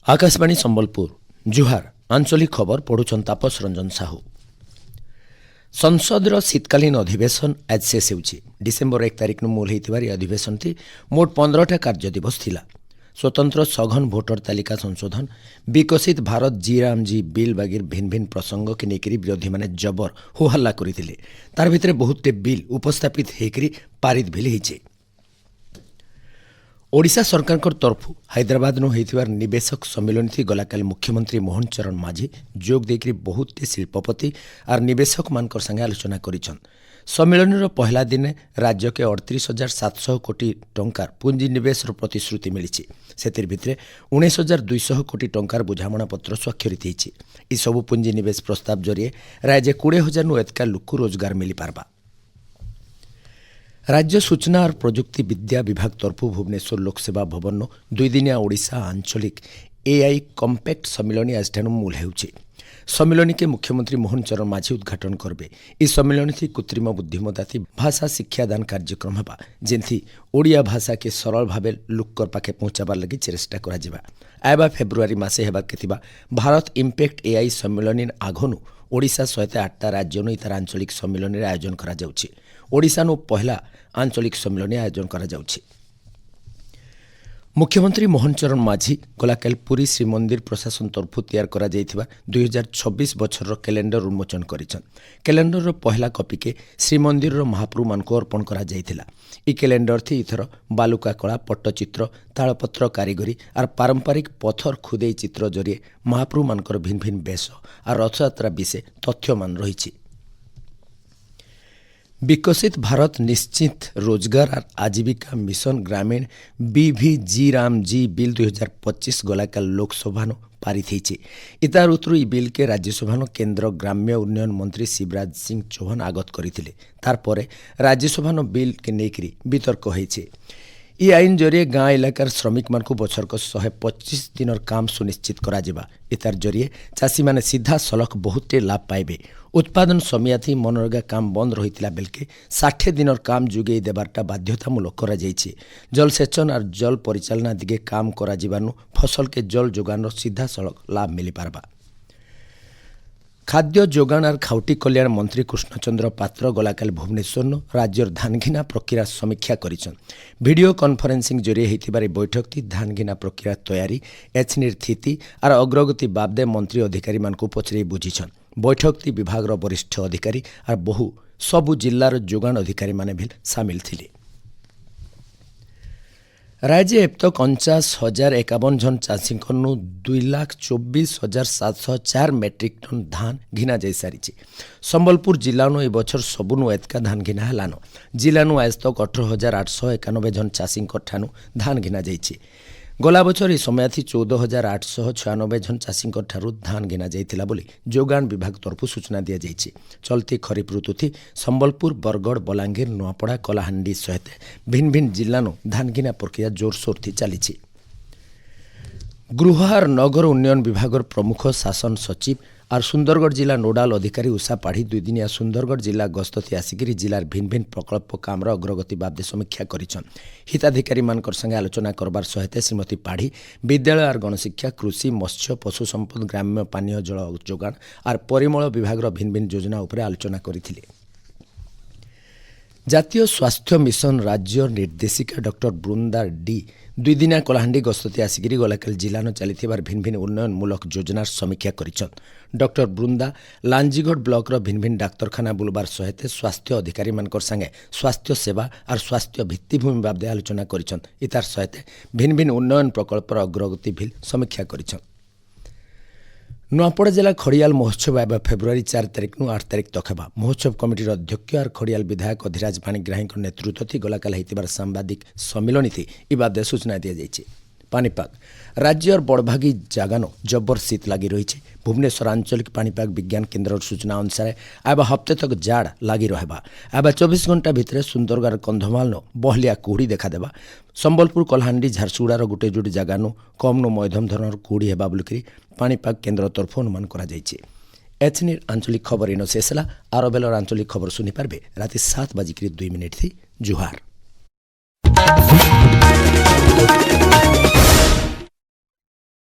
आकाशवाणी संबलपुर जुहार आंचलिक खबर पढ़ुछन तापस रंजन साहू। संसदर शीतकालीन अधिवेशन आज शेष होउछि। डिसेम्बर 1 तारिख मूल होइतिबार अधिवेशन थी मोट 15टा कार्य दिवस थिला। स्वतंत्र सघन भोटर तालिका संशोधन, विकसित भारत जी राम जी बिल बागिर भिन्न भिन्न प्रसंग के नेकरी विरोधी माने जबर होहल्ला करिथिले। तार भितरे बहुते बिल उपस्थापित हेकरी पारित भी होइछि। ओडिशा सरकार तरफ हैदराबाद होइथिबार निवेशक सम्मेलन थी गलाकाल मुख्यमंत्री मोहन चरण माझी जोग देकरी बहुत शिल्पपति और निवेशक मानकर संगे आलोचना करिछन। सम्मेलन पहला दिन राज्य के 38,700 कोटी टंकार पुंजी निवेश प्रतिश्रुति मिली। सेतिर भितरे 19,200 कोटी टंकार बुझामणा पत्र स्वाक्षरित होइछि। ई सबु पुंजी निवेश प्रस्ताव जरिए राज्य 20,000 नु एतका लोक रोजगार मिली पारबा। राज्य सूचना और प्रजुक्ति विद्या विभाग तरफ भुवनेश्वर लोकसेवा भवन 2 दिनिया ओडिशा आंचलिक एआई कम्पैक्ट सम्मेलन आजठानु मूल होउछि। सम्मेलन के मुख्यमंत्री मोहन चरण माझी उद्घाटन करबे। ई सम्मेलन थी कृत्रिम बुद्धिमत्ता भाषा शिक्षादान कार्यक्रम हेबा जेंथि ओडिया भाषा के सरल भावे लोकर पाखे पहुंचाबार लगी चेष्टा करा जिबा। आयबा फेब्रुआरी मासे हेबार केतिबा भारत इम्पैक्ट एआई सम्मेलन आघनु ओडिशा सहित 8टा राज्य इतार आंचलिक सम्मेलन आयोजन करा जाउछि। ओडिशा पहला आंचलिक सम्मेलन आयोजन करा जाउछि। मुख्यमंत्री मोहन चरण माझी गलाकाल पुरी श्रीमंदिर प्रशासन तरफ तैयार करा जाइथिबा 2026 बछर कैलेंडर उन्मोचन करिछन। कैलेंडर पहला कॉपी के श्रीमंदिर महाप्रभु मानक अर्पण करा जाइथिला। ई कैलेंडर थी इथर बालुका कला, पट्टचित्र, तालपत्र कारीगरी और पारंपरिक पत्थर खुदेई चित्र जरिए महाप्रभु मानकर भिन्न भिन्न बेश और रथयात्रा विषय तथ्यमान रहिछि। विकसित भारत निश्चित रोजगार और आजीविका मिशन ग्रामीण BVG राम जी बिल 2025 गलाकाल लोकसभा पारित होइछि। इतार उतरु ई बिल के राज्यसभा केंद्र ग्राम्य उन्नयन मंत्री शिवराज सिंह चौहान आगत करथिले। तार परे राज्यसभा बिल के नेकरी वितर्क होइछि। ई आईन जरिए गाँ इलाकार श्रमिक मान को बछरक 125 दिन काम सुनिश्चित करा जिबा। इतार जरिए चाषी माने सीधा सलख बहुते लाभ पाइबे। उत्पादन समियाथी मनरेगा काम बंद रहितिला बेलके 60 दिन काम जुगेई देबारटा बाध्यतामूलक करा जाइछि। जलसेचन और जल परिचालना दिगे काम करा जिबानु फसल के जल जोगान सीधा सलख लाभ मिली पारबा। खाद्य जोगान और खाउटी कल्याण मंत्री कृष्णचंद्र पात्र गलाकाल भुवनेश्वर राज्यर धानघिना प्रक्रिया समीक्षा करिछन। वीडियो कॉन्फ्रेंसिंग जरिए होइतिबार बैठक थी धानघिना प्रक्रिया तैयारी एचनिर स्थिति और अग्रगति बाबदे मंत्री अधिकारी मानकु पचरे बुझिछन। बैठक थी विभाग वरिष्ठ अधिकारी और बहु सबु जिल्लार जोगान अधिकारी माने भी सामिल थिले। राज्य एबतक 49,051 जन चाषी 2,24,704 मेट्रिक टन धान घिना जाई सारी। संबलपुर जिल्लानु ए बछर सबुनु एतका धान घिना हेलानो। जिल्लानु आजतक 18,891 जन चाषी ठानु धान घिना जाइछि। गला बछर समय थी 14,896 जन चाषी ठारू धान घिना जाइथिला बोली जोगान विभाग तरफ सूचना दिया जाइछि। चलती खरीफ ऋतु थी संबलपुर, बरगढ़, बलांगीर, नुआपड़ा, कलाहांडी सहित भिन्न भिन्न जिल्लानु धान घिना प्रक्रिया जोरसोर थी चली। गृह और नगर उन्नयन विभाग प्रमुख शासन सचिव और सुंदरगढ़ जिला नोडाल अधिकारी उषा पाढ़ी 2 दिनिया सुंदरगढ़ जिला गस्त थी आसिकी जिलार भिन्न भिन्न प्रकल्प काम अग्रगति बाबदे समीक्षा करिछन। हिताधिकारी मानकर संगे आलोचना करबार सहित श्रीमती पाढ़ी विद्यालय और गणशिक्षा, कृषि, मत्स्य, पशु संपद, ग्राम्य पानीय जल जोगान और परिमल विभाग भिन्न भिन्न योजना उपर आलोचना करथिले। जातीय स्वास्थ्य मिशन राज्य निर्देशिका डॉक्टर बृंदा डी 2 दिनिया कलाहांडी गस्तती आसिकी गलाकाल जिलान चलिथिबार भिन्न भिन्न उन्नयनमूलक योजनार समीक्षा करिछन। डॉक्टर बृंदा लांजीगढ़ ब्लॉक भिन्न भिन्न डाक्तरखाना बुलबार सहित स्वास्थ्य अधिकारी मानकर संगे स्वास्थ्य सेवा और स्वास्थ्य भित्तिभूमि बाबदे आलोचना करिछन। इतार सहित भिन्न भिन्न उन्नयन प्रकल्पर अग्रगति भी समीक्षा करिछन। नुआपड़ा जिला खड़ियाल महोत्सव एवं फेब्रुआरी 4 तारिख 8 तारिख तक हेबा। महोत्सव कमिटीर अध्यक्ष और खड़ियाल विधायक अधिराज पाणिग्राही नेतृत्व थी गलाकाल होइतिबार सांबादिक सम्मेलन थी ई बाबदे सूचना दिया जाइछि। पानीपाग राज्य और बड़भागी जागानो जबर शीत लगी रही। भुवनेश्वर आंचलिक पानीपाग विज्ञान केन्द्र सूचना अनुसार आबा हफ्ते तक जाड़ लगी रहबा। आबा 24 घंटा भितर सुंदरगढ़ कंधमाल बहलिया कुहुड़ी देखादेबा। संबलपुर, कलाहांडी, झारसुगुड़ार गोटे जोड़ी जागानु कम मध्यम धरण कुहुड़ी हेबा बोलिकरी पानीपाग केन्द्र तरफ अनुमान करा जाइछि। एचनिर आंचलिक खबर इन शेष होला। आर बेलर आंचलिक खबर सुनी पारबे राति 7:02 थी। जुहार।